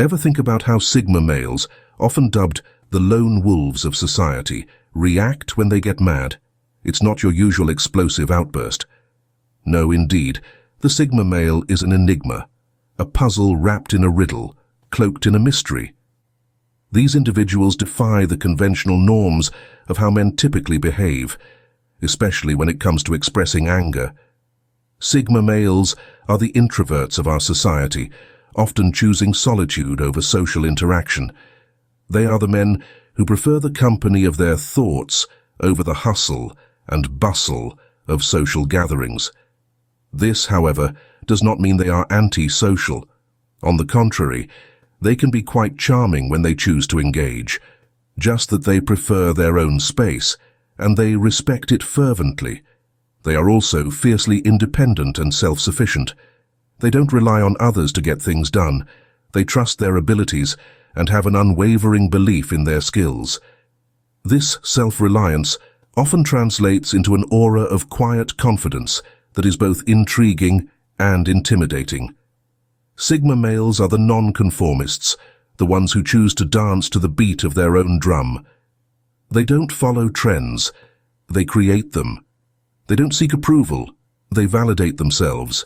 Ever think about how Sigma males, often dubbed the lone wolves of society, react when they get mad? It's not your usual explosive outburst. No, indeed, the Sigma male is an enigma, a puzzle wrapped in a riddle, cloaked in a mystery. These individuals defy the conventional norms of how men typically behave, especially when it comes to expressing anger. Sigma males are the introverts of our society, often choosing solitude over social interaction. They are the men who prefer the company of their thoughts over the hustle and bustle of social gatherings. This, however, does not mean they are anti-social. On the contrary, they can be quite charming when they choose to engage, just that they prefer their own space, and they respect it fervently. They are also fiercely independent and self-sufficient. They don't rely on others to get things done. They trust their abilities and have an unwavering belief in their skills. This self-reliance often translates into an aura of quiet confidence that is both intriguing and intimidating. Sigma males are the nonconformists, the ones who choose to dance to the beat of their own drum. They don't follow trends, they create them. They don't seek approval, they validate themselves.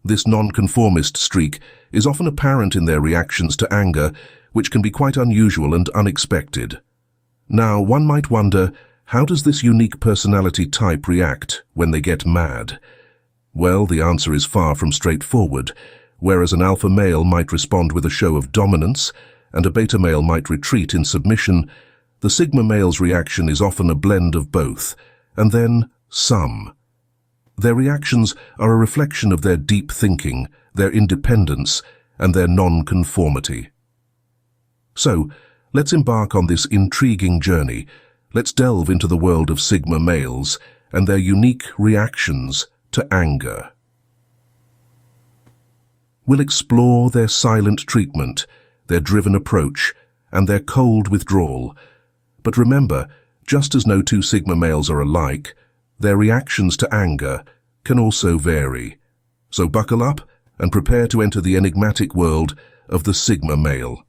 This nonconformist streak is often apparent in their reactions to anger, which can be quite unusual and unexpected. Now, one might wonder, how does this unique personality type react when they get mad? Well, the answer is far from straightforward. Whereas an alpha male might respond with a show of dominance, and a beta male might retreat in submission, the Sigma male's reaction is often a blend of both, and then some. Their reactions are a reflection of their deep thinking, their independence, and their non-conformity. So, let's embark on this intriguing journey. Let's delve into the world of Sigma males and their unique reactions to anger. We'll explore their silent treatment, their driven approach, and their cold withdrawal. But remember, just as no two Sigma males are alike, their reactions to anger can also vary. So buckle up and prepare to enter the enigmatic world of the Sigma male.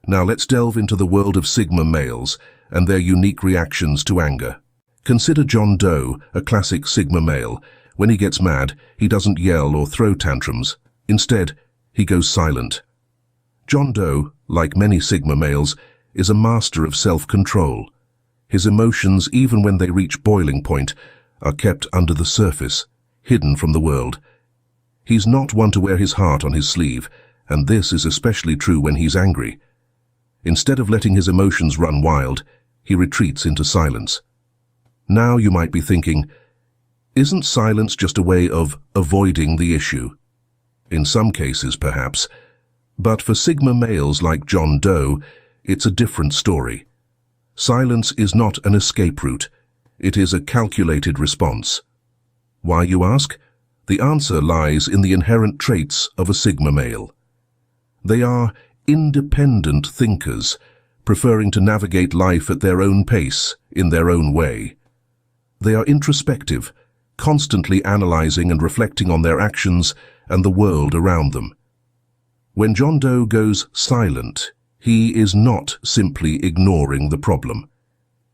Now let's delve into the world of Sigma males and their unique reactions to anger. Consider John Doe, a classic Sigma male. When he gets mad, he doesn't yell or throw tantrums. Instead, he goes silent. John Doe, like many Sigma males, is a master of self-control. His emotions, even when they reach boiling point, are kept under the surface, hidden from the world. He's not one to wear his heart on his sleeve, and this is especially true when he's angry. Instead of letting his emotions run wild, he retreats into silence. Now you might be thinking, isn't silence just a way of avoiding the issue? In some cases, perhaps. But for Sigma males like John Doe, it's a different story. Silence is not an escape route. It is a calculated response. Why, you ask? The answer lies in the inherent traits of a Sigma male. They are independent thinkers, preferring to navigate life at their own pace, in their own way. They are introspective, constantly analyzing and reflecting on their actions and the world around them. When John Doe goes silent, he is not simply ignoring the problem.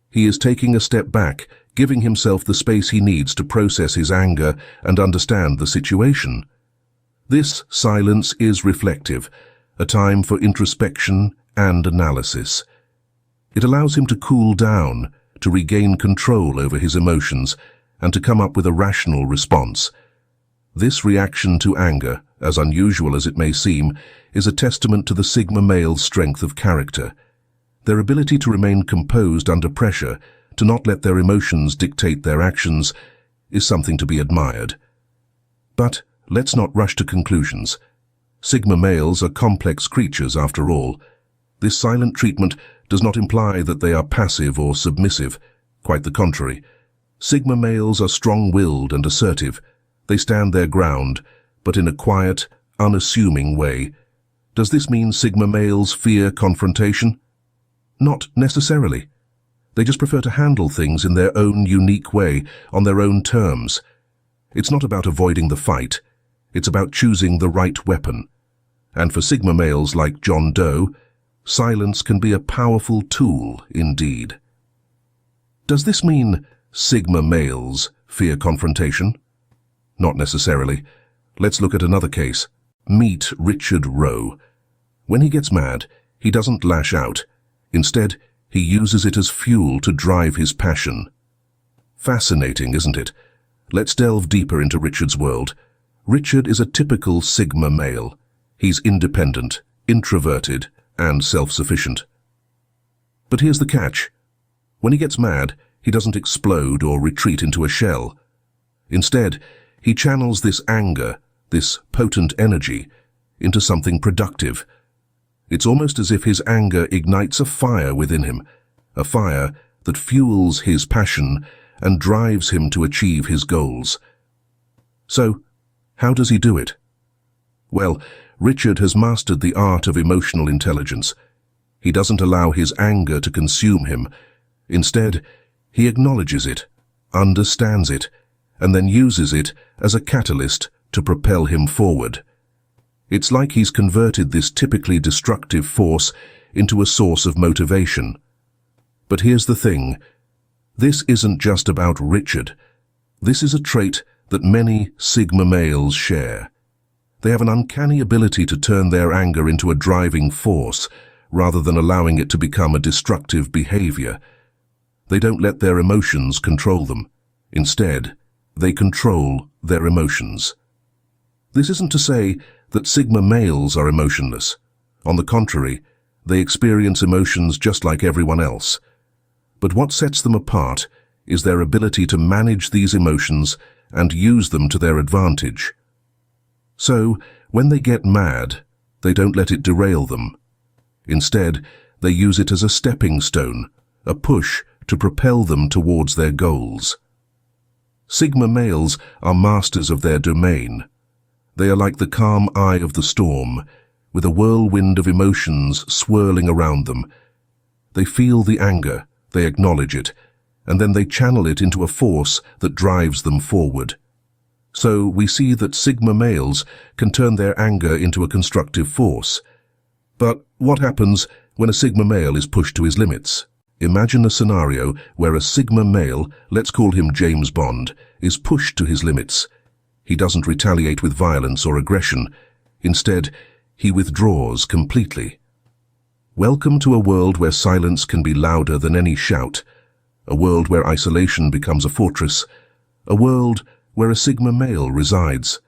He is taking a step back, giving himself the space he needs to process his anger and understand the situation. This silence is reflective, a time for introspection and analysis. It allows him to cool down, to regain control over his emotions, and to come up with a rational response. This reaction to anger, as unusual as it may seem, is a testament to the Sigma male's strength of character. Their ability to remain composed under pressure, to not let their emotions dictate their actions, is something to be admired. But let's not rush to conclusions. Sigma males are complex creatures after all. This silent treatment does not imply that they are passive or submissive. Quite the contrary. Sigma males are strong-willed and assertive. They stand their ground, but in a quiet, unassuming way. Does this mean Sigma males fear confrontation? Not necessarily. They just prefer to handle things in their own unique way, on their own terms. It's not about avoiding the fight. It's about choosing the right weapon. And for Sigma males like John Doe, silence can be a powerful tool indeed. Does this mean Sigma males fear confrontation? Not necessarily. Let's look at another case. Meet Richard Rowe. When he gets mad, he doesn't lash out. Instead, he uses it as fuel to drive his passion. Fascinating, isn't it? Let's delve deeper into Richard's world. Richard is a typical Sigma male. He's independent, introverted, and self-sufficient. But here's the catch. When he gets mad, he doesn't explode or retreat into a shell. Instead, he channels this anger, this potent energy, into something productive. It's almost as if his anger ignites a fire within him, a fire that fuels his passion and drives him to achieve his goals. So, how does he do it? Well, Richard has mastered the art of emotional intelligence. He doesn't allow his anger to consume him. Instead, he acknowledges it, understands it, and then uses it as a catalyst to propel him forward. It's like he's converted this typically destructive force into a source of motivation. But here's the thing. This isn't just about Richard. This is a trait that many Sigma males share. They have an uncanny ability to turn their anger into a driving force, rather than allowing it to become a destructive behavior. They don't let their emotions control them. Instead, they control their emotions. This isn't to say that Sigma males are emotionless. On the contrary, they experience emotions just like everyone else. But what sets them apart is their ability to manage these emotions and use them to their advantage. So, when they get mad, they don't let it derail them. Instead, they use it as a stepping stone, a push to propel them towards their goals. Sigma males are masters of their domain. They are like the calm eye of the storm, with a whirlwind of emotions swirling around them. They feel the anger, they acknowledge it, and then they channel it into a force that drives them forward. So we see that Sigma males can turn their anger into a constructive force. But what happens when a Sigma male is pushed to his limits? Imagine a scenario where a Sigma male, let's call him James Bond, is pushed to his limits. He doesn't retaliate with violence or aggression. Instead, he withdraws completely. Welcome to a world where silence can be louder than any shout, a world where isolation becomes a fortress, a world where a Sigma male resides.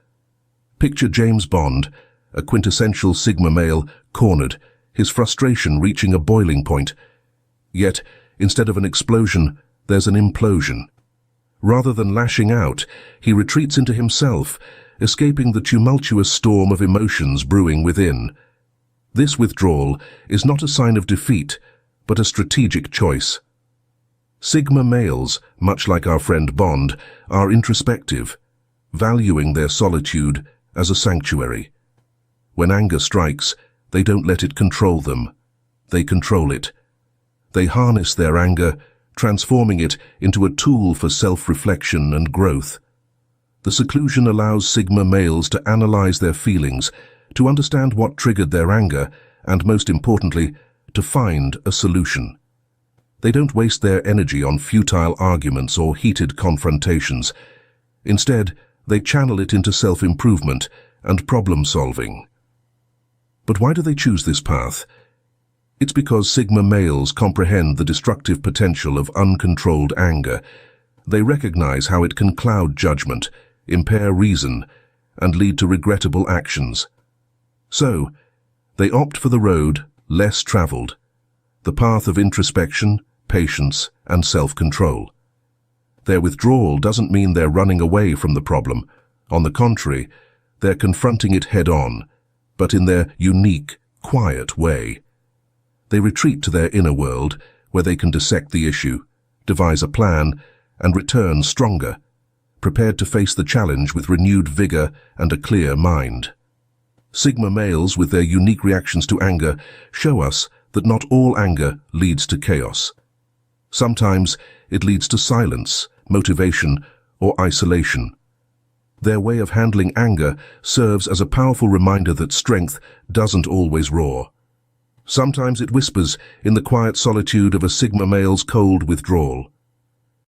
Picture James Bond, a quintessential Sigma male, cornered, his frustration reaching a boiling point. Yet, instead of an explosion, there's an implosion. Rather than lashing out, he retreats into himself, escaping the tumultuous storm of emotions brewing within. This withdrawal is not a sign of defeat, but a strategic choice. Sigma males, much like our friend Bond, are introspective, valuing their solitude as a sanctuary. When anger strikes, they don't let it control them. They control it. They harness their anger, transforming it into a tool for self-reflection and growth. The seclusion allows Sigma males to analyze their feelings, to understand what triggered their anger, and most importantly, to find a solution. They don't waste their energy on futile arguments or heated confrontations. Instead, they channel it into self-improvement and problem-solving. But why do they choose this path? It's because Sigma males comprehend the destructive potential of uncontrolled anger. They recognize how it can cloud judgment, impair reason, and lead to regrettable actions. So, they opt for the road less traveled, the path of introspection, patience, and self-control. Their withdrawal doesn't mean they're running away from the problem. On the contrary, they're confronting it head-on, but in their unique, quiet way. They retreat to their inner world, where they can dissect the issue, devise a plan, and return stronger, prepared to face the challenge with renewed vigor and a clear mind. Sigma males, with their unique reactions to anger, show us that not all anger leads to chaos. Sometimes it leads to silence, motivation, or isolation. Their way of handling anger serves as a powerful reminder that strength doesn't always roar. Sometimes it whispers in the quiet solitude of a Sigma male's cold withdrawal.